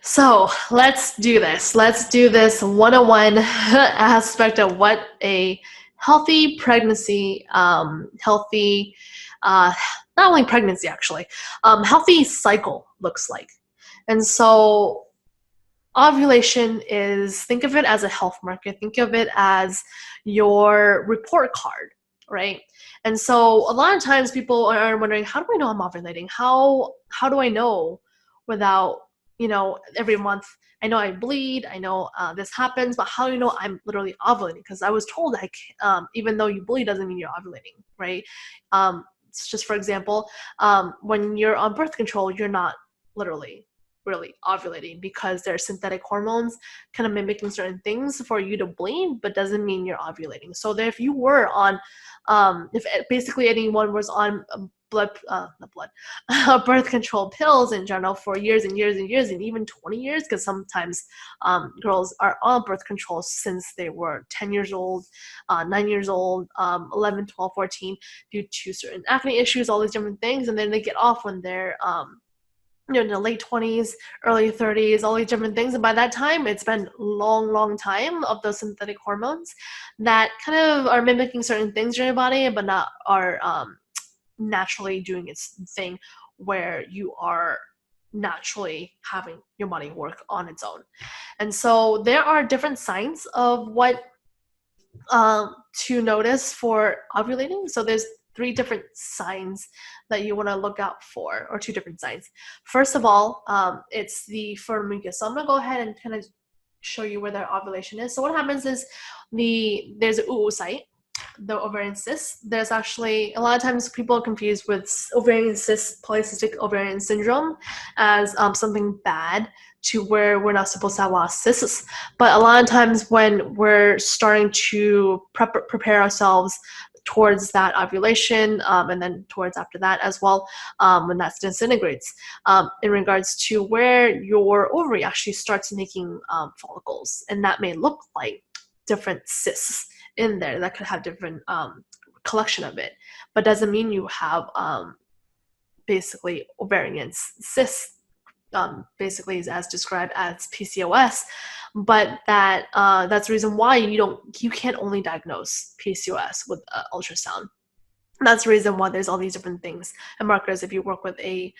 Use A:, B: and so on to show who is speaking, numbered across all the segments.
A: So let's do this. Let's do this 101 aspect of what a healthy pregnancy, healthy, uh, not only pregnancy actually, healthy cycle looks like. And so ovulation is, think of it as a health marker. Think of it as your report card, right? And so a lot of times people are wondering, how do I know I'm ovulating? How do I know without, every month I know I bleed, I know this happens, but how do you know I'm literally ovulating? Because I was told even though you bleed doesn't mean you're ovulating, right? It's just for example, when you're on birth control, you're not literally really ovulating because there's synthetic hormones kind of mimicking certain things for you to bleed, but doesn't mean you're ovulating. So that if you were on, if basically anyone was on birth control pills in general for years and years and years, and even 20 years, because sometimes girls are on birth control since they were 10 years old, 9 years old, 11, 12, 14, due to certain acne issues, all these different things, and then they get off when they're in the late 20s, early 30s, all these different things. And by that time, it's been long time of those synthetic hormones that kind of are mimicking certain things in your body, but not are naturally doing its thing where you are naturally having your body work on its own. And so there are different signs of what to notice for ovulating. So there's 3 different signs that you want to look out for, or 2 different signs. First of all, it's the fertile mucus. So I'm going to go ahead and kind of show you where their ovulation is. So what happens is there's an oocyte, the ovarian cysts. There's actually, a lot of times people are confused with ovarian cysts, polycystic ovarian syndrome, as something bad, to where we're not supposed to have a lot of cysts. But a lot of times when we're starting to prepare ourselves towards that ovulation, and then towards after that as well, when that disintegrates, in regards to where your ovary actually starts making follicles, and that may look like different cysts in there that could have different collection of it, but doesn't mean you have basically ovarian cysts, basically is as described as PCOS. But that's the reason why you can't only diagnose PCOS with ultrasound. That's the reason why there's all these different things and markers. If you work with a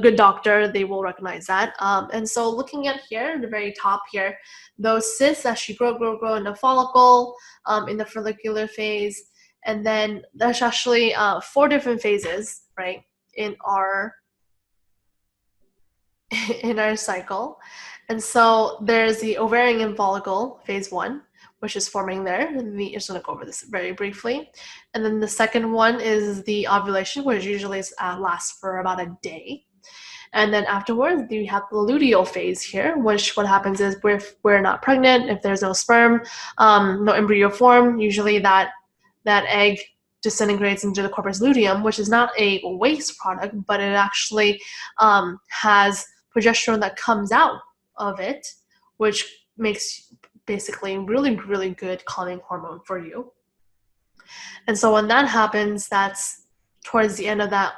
A: good doctor, they will recognize that. And so looking at here, the very top here, those cysts actually grow in the follicle, in the follicular phase. And then there's actually 4 different phases, right, in our cycle. And so there's the ovarian follicle, phase 1, which is forming there. I'm just going to go over this very briefly. And then the second one is the ovulation, which usually lasts for about a day. And then afterwards, you have the luteal phase here, which what happens is if we're not pregnant, if there's no sperm, no embryo form, usually that egg disintegrates into the corpus luteum, which is not a waste product, but it actually has progesterone that comes out of it, which makes basically really good calming hormone for you. And so when that happens, that's towards the end of that,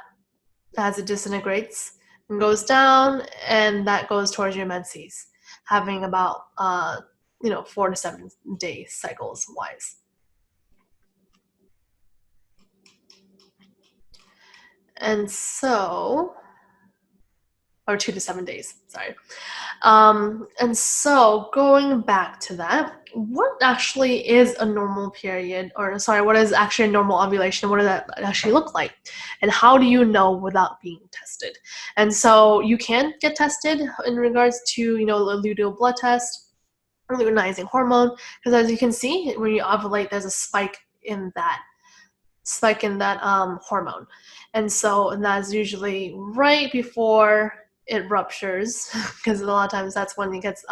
A: as it disintegrates and goes down, and that goes towards your menses, having about 4 to 7 day cycles wise. And so, or 2 to 7 days, sorry. And so going back to that, what actually is a normal period, or sorry, what is actually a normal ovulation? What does that actually look like? And how do you know without being tested? And so you can get tested in regards to, the luteal blood test, luteinizing hormone, because as you can see, when you ovulate, there's a spike in that hormone. And that's usually right before it ruptures, because a lot of times that's when it gets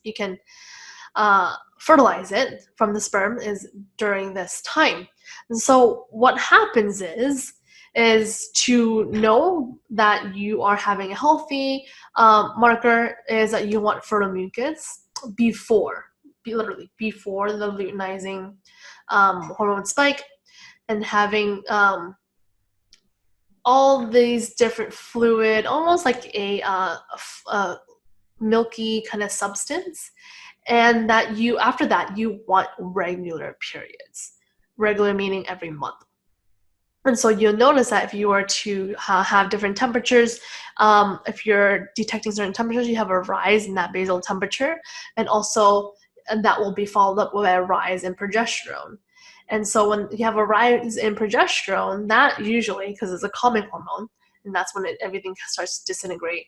A: you can fertilize it from the sperm is during this time. And so what happens is to know that you are having a healthy marker is that you want fertile mucus literally before the luteinizing hormone spike, and having all these different fluid, almost like a milky kind of substance, and that you, after that, you want regular periods. Regular meaning every month. And so you'll notice that if you were to have different temperatures, if you're detecting certain temperatures, you have a rise in that basal temperature, and also that will be followed up with a rise in progesterone. And so when you have a rise in progesterone, that usually, because it's a calming hormone, and that's when everything starts to disintegrate,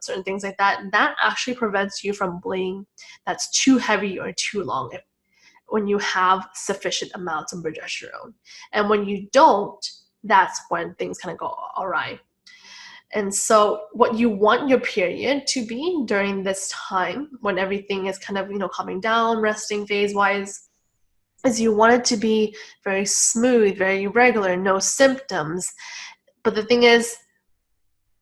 A: certain things like that, that actually prevents you from bleeding that's too heavy or too long when you have sufficient amounts of progesterone. And when you don't, that's when things kind of go awry. And so what you want your period to be during this time, when everything is kind of, calming down, resting phase-wise, is you want it to be very smooth, very regular, no symptoms. But the thing is,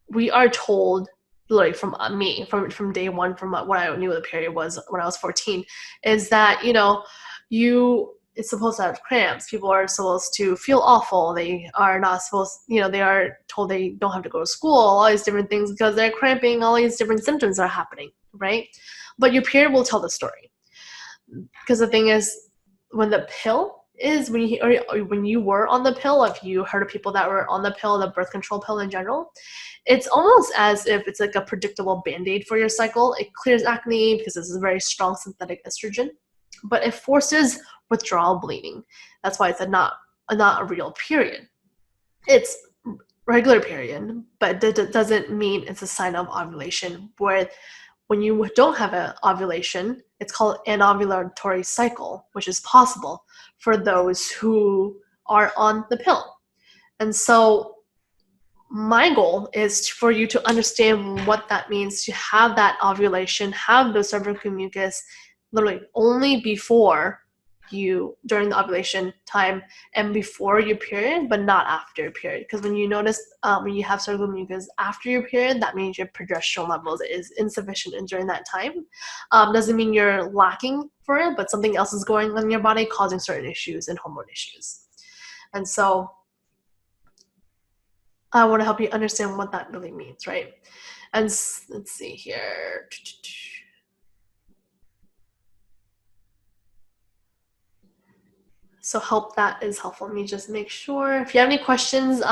A: we are told, like from me, from day one, from what I knew the period was when I was 14, is that, it's supposed to have cramps. People are supposed to feel awful. They are not supposed, they are told they don't have to go to school, all these different things because they're cramping, all these different symptoms are happening, right? But your period will tell the story. Because the thing is, when the pill is, when you were on the pill, if you heard of people that were on the pill, the birth control pill in general, it's almost as if it's like a predictable band-aid for your cycle. It clears acne because it's a very strong synthetic estrogen, but it forces withdrawal bleeding. That's why it's not a real period. It's regular period, but that doesn't mean it's a sign of ovulation. Where when you don't have an ovulation, it's called an ovulatory cycle, which is possible for those who are on the pill. And so my goal is for you to understand what that means to have that ovulation, have the cervical mucus literally only before during the ovulation time and before your period, but not after your period. Because when you notice when you have cervical mucus after your period, that means your progesterone levels is insufficient during that time. Doesn't mean you're lacking for it, but something else is going on in your body causing certain issues and hormone issues. And so I want to help you understand what that really means, right? And let's see here. So hope that is helpful. Let me just make sure. If you have any questions,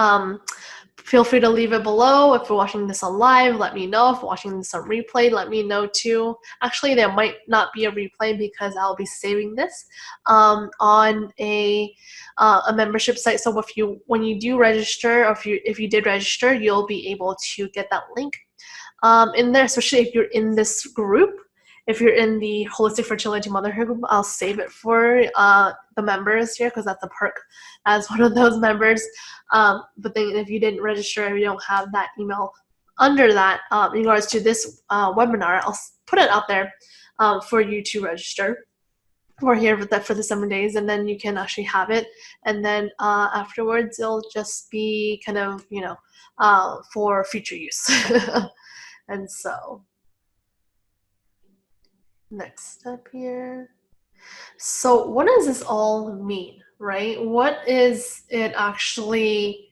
A: feel free to leave it below. If you're watching this on live, let me know. If you're watching this on replay, let me know too. Actually, there might not be a replay because I'll be saving this on a membership site. So when you do register, or if you did register, you'll be able to get that link in there, especially if you're in this group. If you're in the Holistic Fertility Motherhood group, I'll save it for the members here because that's a perk as one of those members. But then if you didn't register and you don't have that email under that, in regards to this webinar, I'll put it out there for you to register. We're here for the 7 days, and then you can actually have it. And then afterwards, it'll just be kind of, for future use. And so next step here. So what does this all mean, right? What is it actually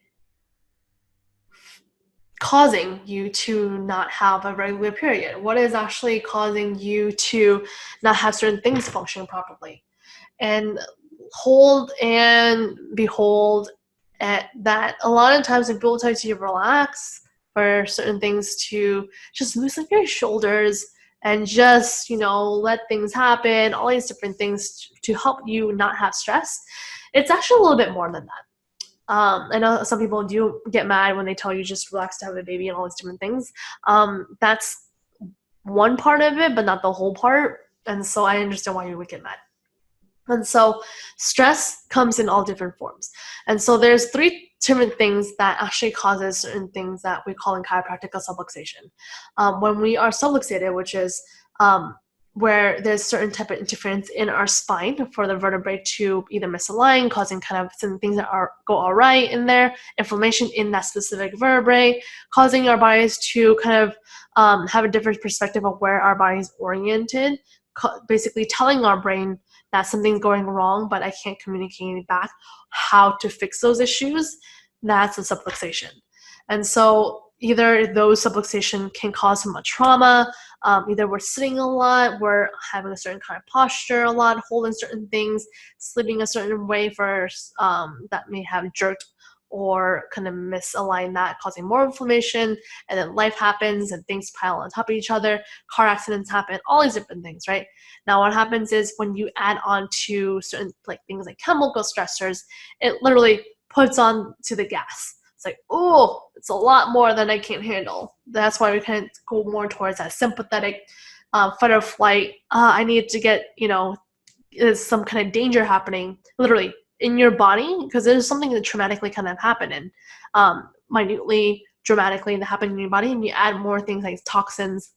A: causing you to not have a regular period? What is actually causing you to not have certain things function properly? And hold and behold at that a lot of times when people tell you to relax, for certain things to just loosen your shoulders and just, let things happen, all these different things to help you not have stress, it's actually a little bit more than that. I know some people do get mad when they tell you just relax to have a baby and all these different things. That's one part of it, but not the whole part. And so I understand why you would get mad. And so stress comes in all different forms. And so there's 3 different things that actually causes certain things that we call in chiropractic a subluxation. When we are subluxated, which is where there's certain type of interference in our spine for the vertebrae to either misalign, causing kind of some things that go all right in there, inflammation in that specific vertebrae, causing our bodies to kind of have a different perspective of where our body is oriented, basically telling our brain that something's going wrong, but I can't communicate back how to fix those issues. That's a subluxation. And so either those subluxation can cause some trauma, Either we're sitting a lot, we're having a certain kind of posture a lot, holding certain things, sleeping a certain way for that may have jerked or kind of misalign that, causing more inflammation, and then life happens and things pile on top of each other, car accidents happen, all these different things, right? Now what happens is when you add on to certain things like chemical stressors, it literally puts on to the gas. It's like, oh, it's a lot more than I can handle. That's why we kind of go more towards that sympathetic fight or flight. I need to get, there's some kind of danger happening, literally in your body, because there's something that traumatically kind of happened and minutely, dramatically that happened in your body, and you add more things like toxins,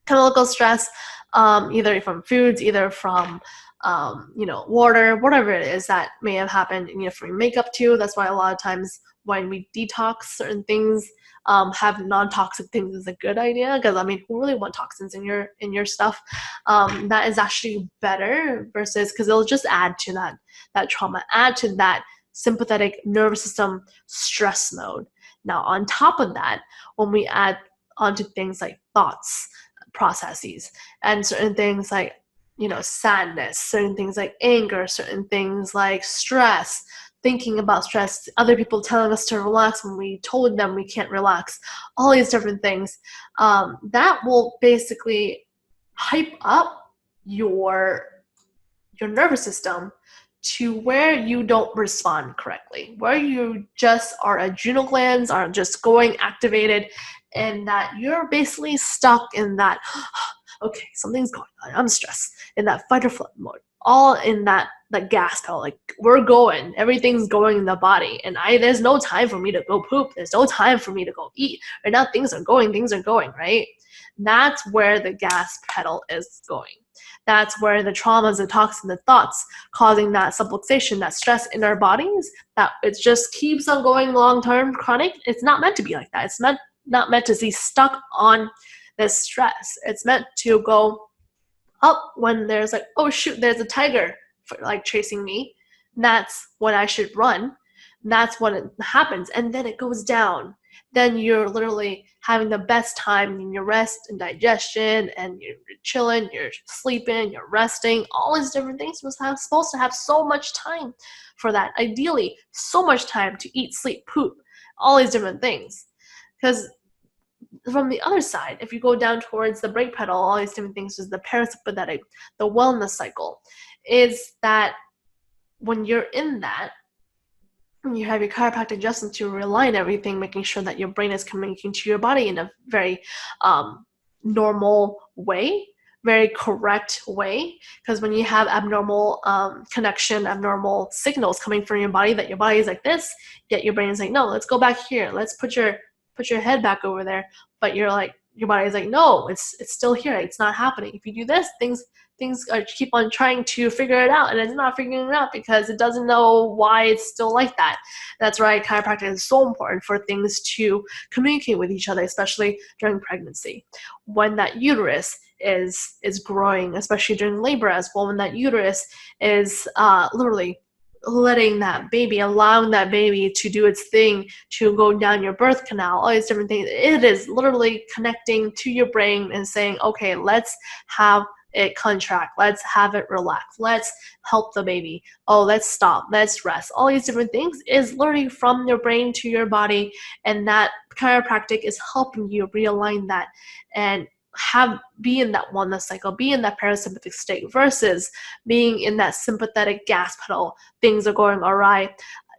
A: chemical stress, either from foods, either from water, whatever it is that may have happened, from your makeup too. That's why a lot of times when we detox certain things, have non-toxic things is a good idea, because who really want toxins in your stuff? That is actually better, versus because it'll just add to that trauma, add to that sympathetic nervous system stress mode. Now on top of that, when we add onto things like thoughts processes and certain things like sadness, certain things like anger, certain things like stress, thinking about stress, other people telling us to relax when we told them we can't relax, all these different things, that will basically hype up your nervous system to where you don't respond correctly, where you just our adrenal glands are just going activated, and that you're basically stuck in that, okay, something's going on, I'm stressed, in that fight or flight mode, all in that gas pedal, like we're going, everything's going in the body, and there's no time for me to go poop, there's no time for me to go eat. Right now things are going, right? That's where the gas pedal is going. That's where the traumas, the toxins, the thoughts causing that subluxation, that stress in our bodies, that it just keeps on going long-term, chronic. It's not meant to be like that. It's not meant to be stuck on this stress. It's meant to go up when there's like, oh shoot, there's a tiger chasing me. That's when I should run. That's when it happens, and then it goes down. Then you're literally having the best time in your rest and digestion, and you're chilling, you're sleeping, you're resting, all these different things. You're supposed to have so much time for that. Ideally, so much time to eat, sleep, poop, all these different things. Because from the other side, if you go down towards the brake pedal, all these different things, is the parasympathetic, the wellness cycle, is that when you're in that, you have your chiropractic adjustments to realign everything, making sure that your brain is communicating to your body in a very normal way, very correct way. Because when you have abnormal connection, abnormal signals coming from your body, that your body is like this, yet your brain is like, no, let's go back here, let's put your head back over there, but your body is like, no, it's still here, it's not happening. If you do this, things keep on trying to figure it out, and it's not figuring it out because it doesn't know why it's still like that. That's why chiropractic is so important, for things to communicate with each other, especially during pregnancy, when that uterus is growing, especially during labor as well, when that uterus is literally letting that baby, allowing that baby to do its thing, to go down your birth canal, all these different things. It is literally connecting to your brain and saying, okay, let's have it contract, let's have it relax, let's help the baby, oh, let's stop, let's rest. All these different things is literally from your brain to your body, and that chiropractic is helping you realign that and be in that wellness cycle, be in that parasympathetic state, versus being in that sympathetic gas pedal, things are going awry,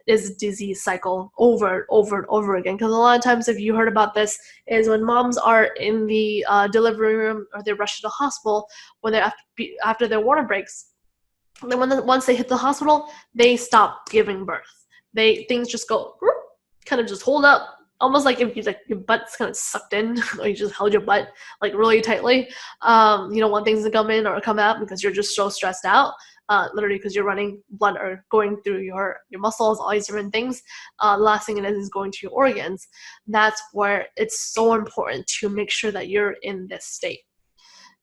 A: is a disease cycle over and over again. Because a lot of times, if you heard about this, is when moms are in the delivery room, or they rush to the hospital when they're after their water breaks, then once they hit the hospital, they stop giving birth. Things just go kind of just hold up, almost like if your butt's kind of sucked in, or you just held your butt really tightly. You don't want things to come in or come out because you're just so stressed out. Literally, because you're running blood or going through your muscles, all these different things. The last thing it is going to your organs. That's where it's so important to make sure that you're in this state.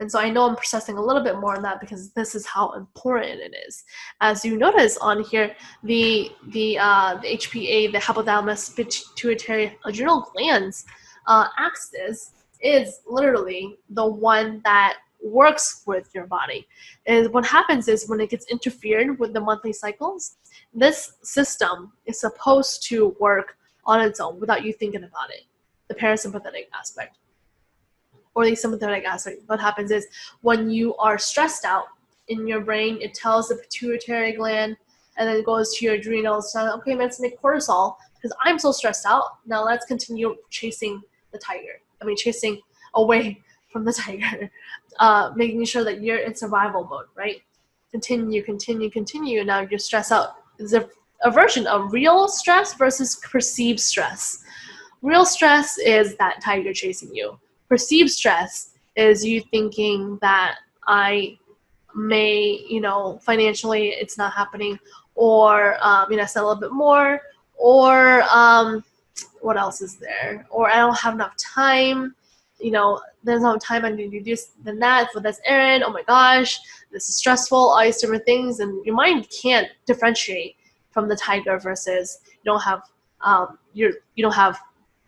A: And so I know I'm processing a little bit more on that, because this is how important it is. As you notice on here, the HPA, the hypothalamus pituitary adrenal glands axis is literally the one that works with your body. And what happens is when it gets interfered with the monthly cycles, this system is supposed to work on its own without you thinking about it. The parasympathetic aspect or the sympathetic aspect. What happens is when you are stressed out in your brain, it tells the pituitary gland and then it goes to your adrenals. So, okay, let's make cortisol because I'm so stressed out. Now let's continue chasing the tiger. Chasing away from the tiger, making sure that you're in survival mode, right? Continue. Now you're stressed out. There's a version of real stress versus perceived stress. Real stress is that tiger chasing you. Perceived stress is you thinking that I may, financially it's not happening, or, spend a little bit more, or what else is there? Or I don't have enough time, there's no time, I need to do this, then that, for this errand, oh my gosh, this is stressful, all these different things, and your mind can't differentiate from the tiger versus you don't have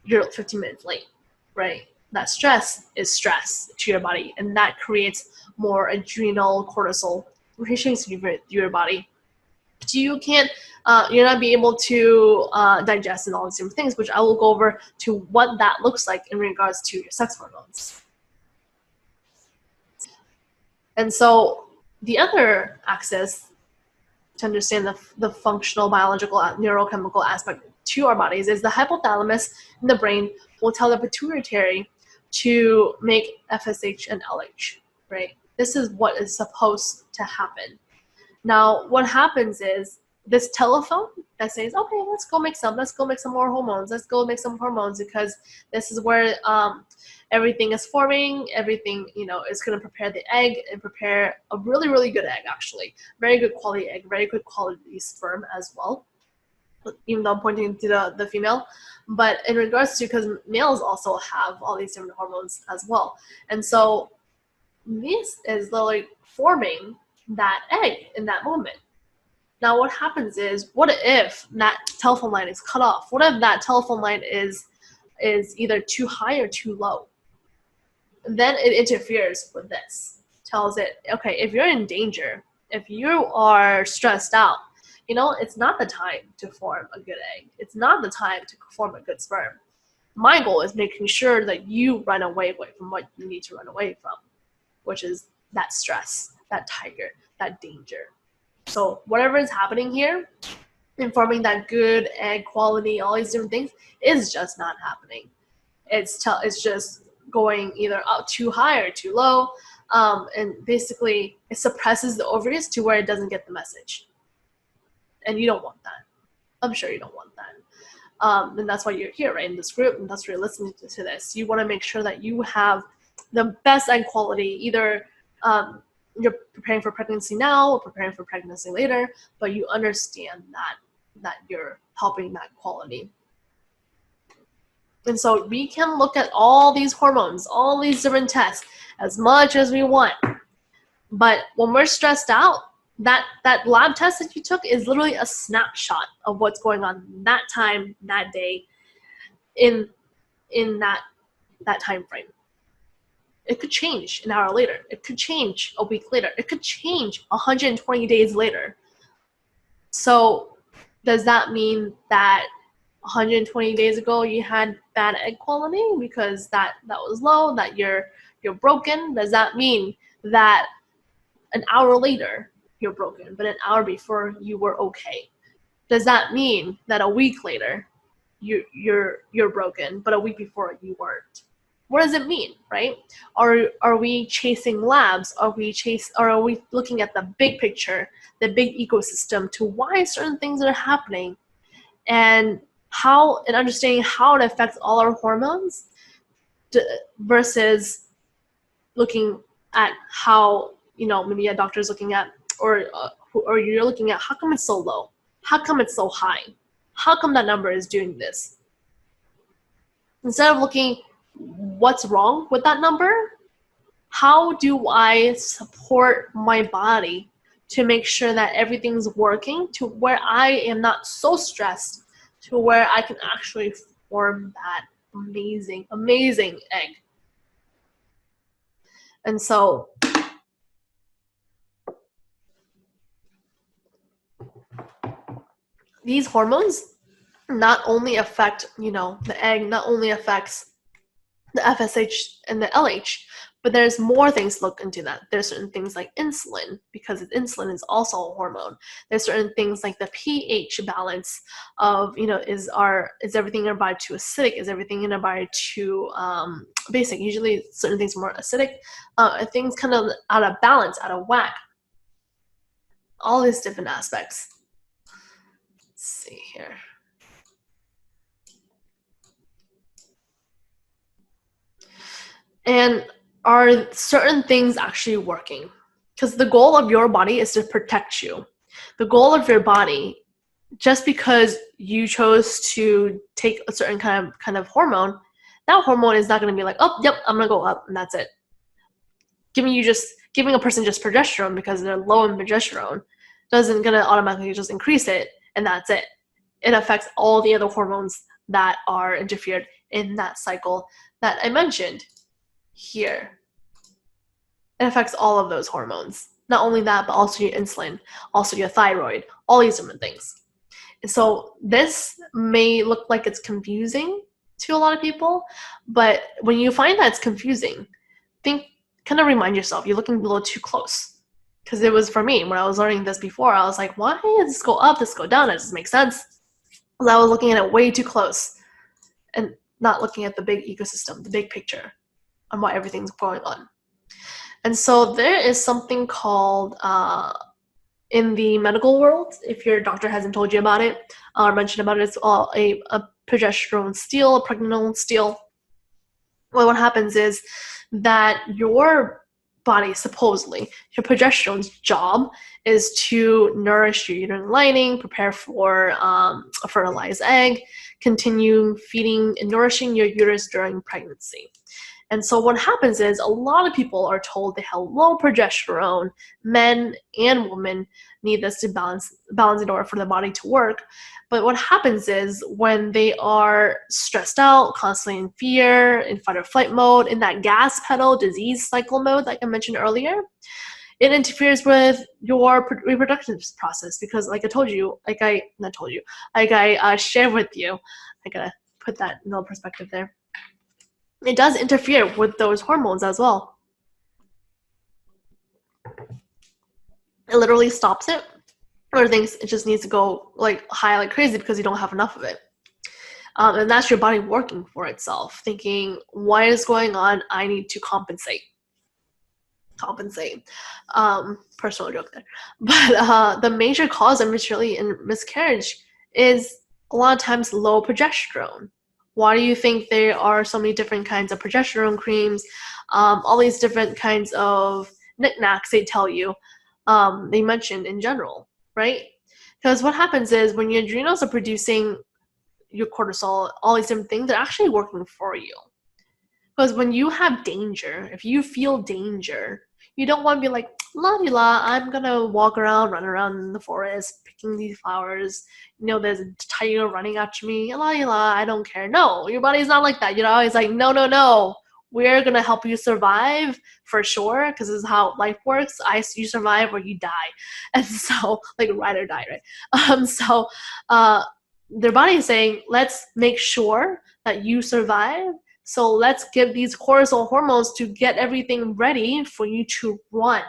A: you're 15 minutes late, right? That stress is stress to your body, and that creates more adrenal cortisol releases through your body. So you're not be able to digest and all these different things, which I will go over to what that looks like in regards to your sex hormones. And so the other axis to understand the functional, biological, neurochemical aspect to our bodies is the hypothalamus in the brain will tell the pituitary to make FSH and LH, right? This is what is supposed to happen. Now, what happens is this telephone that says, okay, let's go make some more hormones. Let's go make some hormones because this is where everything is forming. Everything, is going to prepare the egg and prepare a really, really good egg, actually. Very good quality egg, very good quality sperm as well, even though I'm pointing to the female. But in regards to, because males also have all these different hormones as well. And so this is literally forming that egg in that moment. Now what happens is, what if that telephone line is cut off? What if that telephone line is either too high or too low? Then it interferes with this. Tells it, okay, if you're in danger, if you are stressed out, it's not the time to form a good egg. It's not the time to form a good sperm. My goal is making sure that you run away from what you need to run away from, which is that stress, that tiger, that danger. So whatever is happening here in forming that good egg quality, all these different things, is just not happening. It's just going either up too high or too low, and basically it suppresses the ovaries to where it doesn't get the message. And you don't want that. I'm sure you don't want that. And that's why you're here, right, in this group, and that's why you're listening to this. You want to make sure that you have the best egg quality, either you're preparing for pregnancy now or preparing for pregnancy later, but you understand that you're helping that quality. And so we can look at all these hormones, all these different tests as much as we want. But when we're stressed out, that lab test that you took is literally a snapshot of what's going on that time, that day, in that time frame. It could change an hour later. It could change a week later. It could change 120 days later. So does that mean that 120 days ago you had bad egg quality because that was low, that you're broken? Does that mean that an hour later you're broken, but an hour before you were okay? Does that mean that a week later you're broken, but a week before you weren't? What does it mean, right? Are we chasing labs? Or are we looking at the big picture, the big ecosystem to why certain things are happening, and understanding how it affects all our hormones, versus looking at how, maybe a doctor's looking at, or you're looking at, how come it's so low? How come it's so high? How come that number is doing this? Instead of looking what's wrong with that number, how do I support my body to make sure that everything's working to where I am not so stressed, to where I can actually form that amazing, amazing egg. And so these hormones not only affect, the egg, not only affects the FSH and the LH, but there's more things to look into that. There's certain things like insulin, because insulin is also a hormone. There's certain things like the pH balance of, is everything in our body too acidic? Is everything in our body too basic? Usually certain things are more acidic. Things kind of out of balance, out of whack. All these different aspects. Let's see here. And are certain things actually working? Because the goal of your body is to protect you. The goal of your body, just because you chose to take a certain kind of hormone, that hormone is not going to be like, oh, yep, I'm going to go up, and that's it. Giving a person just progesterone because they're low in progesterone doesn't going to automatically just increase it, and that's it. It affects all the other hormones that are interfered in that cycle that I mentioned here. It affects all of those hormones. Not only that, but also your insulin, also your thyroid, all these different things. And so this may look like it's confusing to a lot of people, but when you find that it's confusing, kind of remind yourself, you're looking a little too close. Because it was for me, when I was learning this before, I was like, why does this go up, this go down? It doesn't make sense. Because I was looking at it way too close and not looking at the big ecosystem, the big picture on what everything's going on. And so there is something called, in the medical world, if your doctor hasn't told you about it or mentioned about it, it's a progesterone steal, a pregnenolone steal. Well, what happens is that your body, supposedly, your progesterone's job is to nourish your uterine lining, prepare for a fertilized egg, continue feeding and nourishing your uterus during pregnancy. And so what happens is a lot of people are told they have low progesterone. Men and women need this to balance in order for the body to work. But what happens is when they are stressed out, constantly in fear, in fight or flight mode, in that gas pedal disease cycle mode like I mentioned earlier, it interferes with your reproductive process because like I shared with you, I gotta put that in little perspective there. It does interfere with those hormones as well. It literally stops it, or thinks it just needs to go like high like crazy because you don't have enough of it. And that's your body working for itself, thinking, what is going on? I need to compensate. Personal joke there. But the major cause of miscarriage is a lot of times low progesterone. Why do you think there are so many different kinds of progesterone creams, all these different kinds of knickknacks they tell you, they mention in general, right? Because what happens is when your adrenals are producing your cortisol, all these different things, they're actually working for you. Because when you have danger, if you feel danger, you don't want to be like, la-di-la, I'm going to walk around, run around in the forest, picking these flowers. There's a tiger running after me. La-di-la, I don't care. No, your body's not like that. You're always like, no. We're going to help you survive for sure, because this is how life works. You survive or you die. And so, like, ride or die, right? Their body is saying, let's make sure that you survive. So let's give these cortisol hormones to get everything ready for you to run,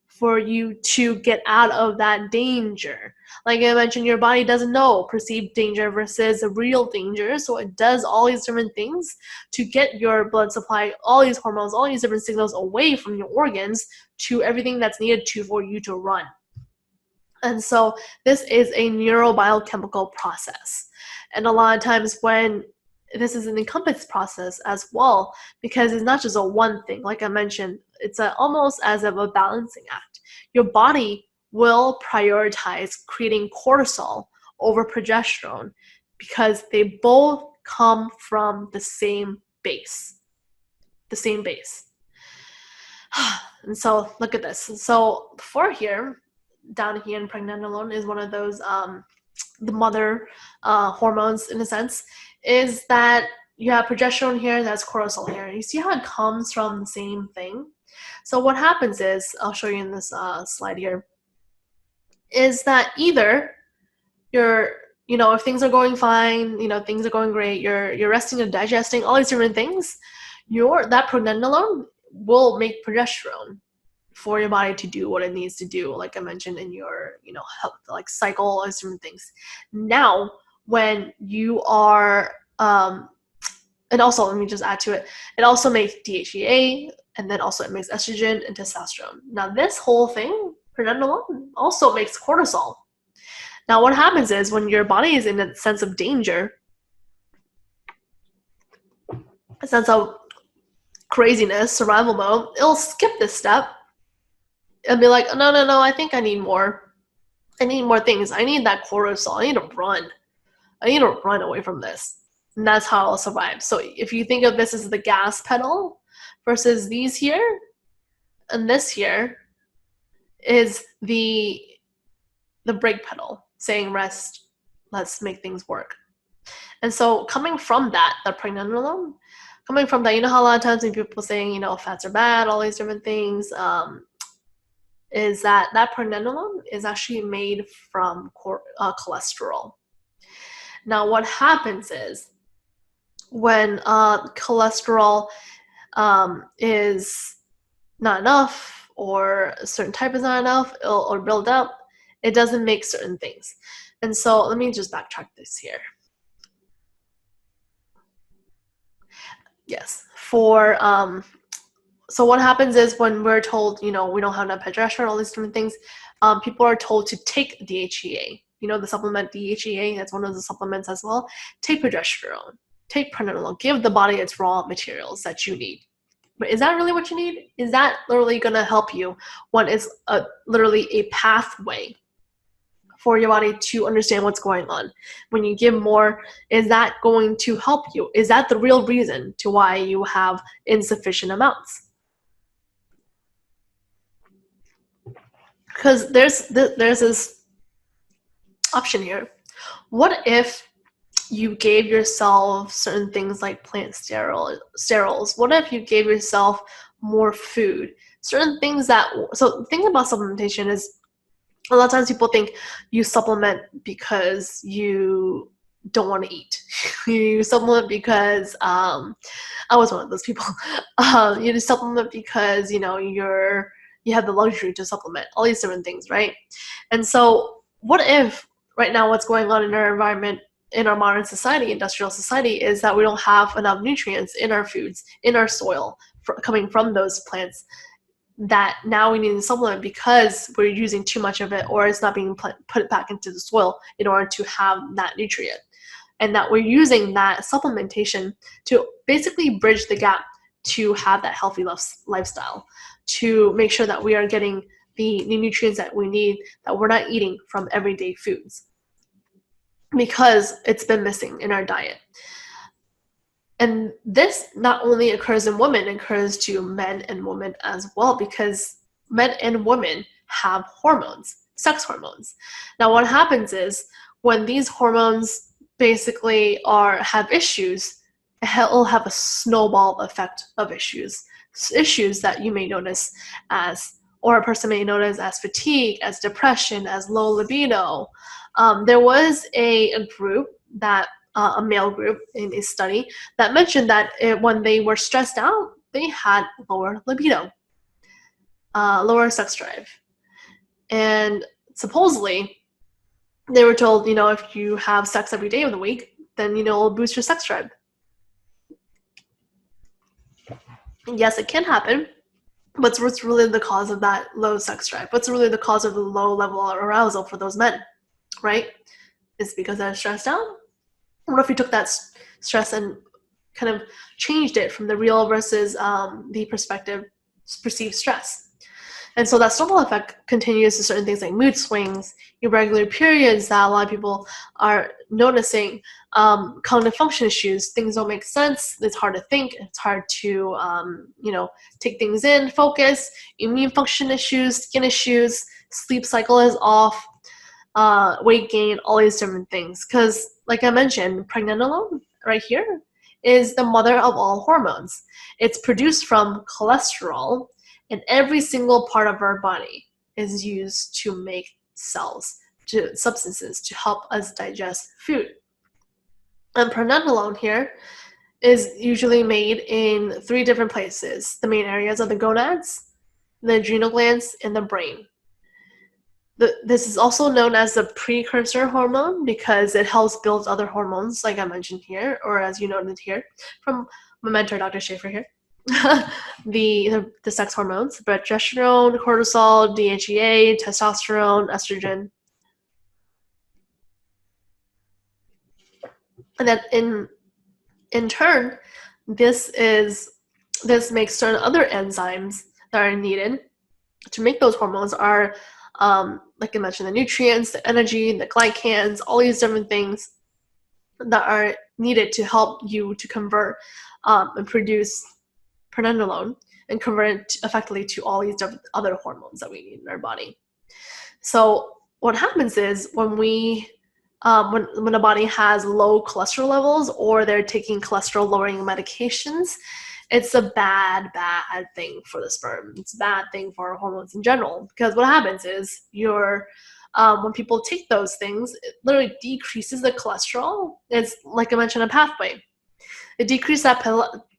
A: for you to get out of that danger. Like I mentioned, your body doesn't know perceived danger versus real danger. So it does all these different things to get your blood supply, all these hormones, all these different signals away from your organs to everything that's needed for you to run. And so this is a neurobiochemical process. And a lot of times when this is an encompassed process as well, because it's not just a one thing. Like I mentioned, it's almost as of a balancing act. Your body will prioritize creating cortisol over progesterone because they both come from the same base. And so look at this. So down here in pregnenolone is one of those the mother hormones in a sense, is that you have progesterone here, that's cortisol here. You see how it comes from the same thing? So what happens is, I'll show you in this slide here, is that either you're, if things are going fine, things are going great, you're resting and digesting, all these different things, that pregnenolone will make progesterone for your body to do what it needs to do, like I mentioned in your, health, like cycle, all these different things. Now, when you are, and also let me just add to it, it also makes DHEA, and then also it makes estrogen and testosterone. Now this whole thing, pregnenolone, also makes cortisol. Now what happens is when your body is in a sense of danger, a sense of craziness, survival mode, it'll skip this step and be like, no, I think I need more. I need more things. I need that cortisol. I need to run. I need to run away from this. And that's how I'll survive. So if you think of this as the gas pedal versus these here, and this here is the brake pedal saying rest, let's make things work. And so coming from that, the pregnenolone, coming from that, how a lot of times when people saying, fats are bad, all these different things, is that pregnenolone is actually made from cholesterol. Now what happens is when cholesterol is not enough, or a certain type is not enough, or build up, it doesn't make certain things. And so let me just backtrack this here. Yes, so what happens is when we're told, we don't have enough progesterone, all these different things, people are told to take DHEA. The supplement DHEA, that's one of the supplements as well. Take progesterone, take pregnenolone, give the body its raw materials that you need. But is that really what you need? Is that literally going to help you when it's literally a pathway for your body to understand what's going on? When you give more, is that going to help you? Is that the real reason to why you have insufficient amounts? Because there's this option here. What if you gave yourself certain things like plant sterols? What if you gave yourself more food? Certain things so the thing about supplementation is a lot of times people think you supplement because you don't want to eat. You supplement because, I was one of those people. You just supplement because, you have the luxury to supplement, all these different things, right? And so what if right now what's going on in our environment, in our modern society, industrial society, is that we don't have enough nutrients in our foods, in our soil, coming from those plants, that now we need to supplement because we're using too much of it, or it's not being put back into the soil in order to have that nutrient. And that we're using that supplementation to basically bridge the gap to have that healthy lifestyle, to make sure that we are getting the nutrients that we need, that we're not eating from everyday foods, because it's been missing in our diet. And this not only occurs in women, it occurs to men and women as well, because men and women have hormones, sex hormones. Now what happens is when these hormones basically have issues, it'll have a snowball effect of issues that you may notice or a person may notice as fatigue, as depression, as low libido. There was a group that a male group in a study that mentioned that when they were stressed out, they had lower libido, lower sex drive. And supposedly, they were told, if you have sex every day of the week, then, it'll boost your sex drive. Yes, it can happen, but what's really the cause of that low sex drive? What's really the cause of the low level of arousal for those men, right? It's because they're stressed out. What if we took that stress and kind of changed it from the real versus the perceived stress? And so that snowball effect continues to certain things like mood swings, irregular periods that a lot of people are noticing, cognitive function issues, things don't make sense, it's hard to think, it's hard to, take things in, focus, immune function issues, skin issues, sleep cycle is off, weight gain, all these different things. Because like I mentioned, pregnenolone right here is the mother of all hormones. It's produced from cholesterol, And every single part of our body is used to make cells, to substances to help us digest food. And pregnenolone here is usually made in 3 different places. The main areas are the gonads, the adrenal glands, and the brain. This is also known as the precursor hormone because it helps build other hormones, like I mentioned here, or as you noted here from my mentor, Dr. Schaefer here. the sex hormones, progesterone, cortisol, DHEA, testosterone, estrogen. And then in turn, this makes certain other enzymes that are needed to make those hormones are, like I mentioned, the nutrients, the energy, the glycans, all these different things that are needed to help you to convert and produce pregnenolone and convert it effectively to all these different other hormones that we need in our body. So what happens is when we when a body has low cholesterol levels or they're taking cholesterol lowering medications, it's a bad thing for the sperm. It's a bad thing for our hormones in general, because what happens is when people take those things, it literally decreases the cholesterol. It's like I mentioned, a pathway. It decreases that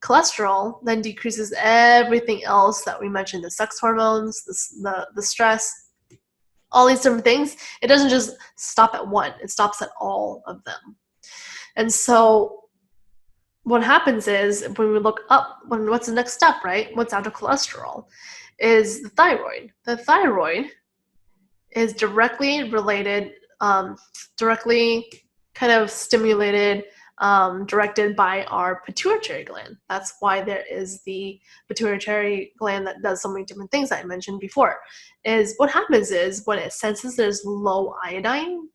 A: cholesterol, then decreases everything else that we mentioned, the sex hormones, the stress, all these different things. It doesn't just stop at one, it stops at all of them. And so what happens is when we look up, what's the next step, right? What's after cholesterol is the thyroid. The thyroid is directly related, directly kind of stimulated, directed by our pituitary gland. That's why there is the pituitary gland that does so many different things that I mentioned before. Is what happens is when it senses there's low iodine,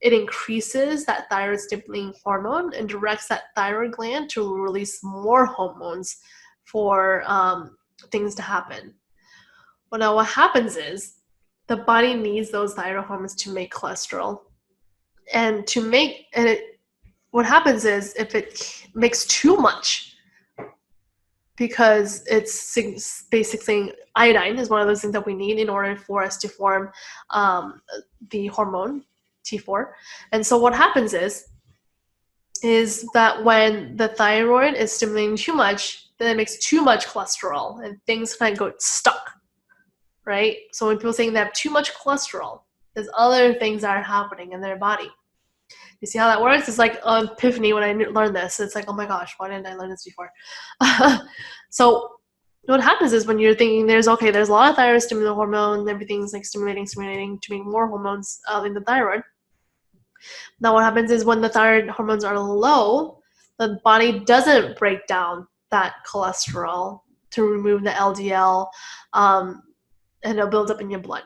A: it increases that thyroid stimulating hormone and directs that thyroid gland to release more hormones for things to happen. Well, now what happens is the body needs those thyroid hormones to make cholesterol. And what happens is if it makes too much, because it's basically iodine is one of those things that we need in order for us to form the hormone T4. And so what happens is that when the thyroid is stimulating too much, then it makes too much cholesterol and things kind of go stuck, right? So when people are saying they have too much cholesterol, there's other things that are happening in their body. You see how that works? It's like an epiphany when I learned this. It's like, oh my gosh, why didn't I learn this before? So what happens is when you're thinking there's a lot of thyroid stimulant hormone, everything's like stimulating to make more hormones in the thyroid. Now what happens is when the thyroid hormones are low, the body doesn't break down that cholesterol to remove the LDL, and it'll build up in your blood.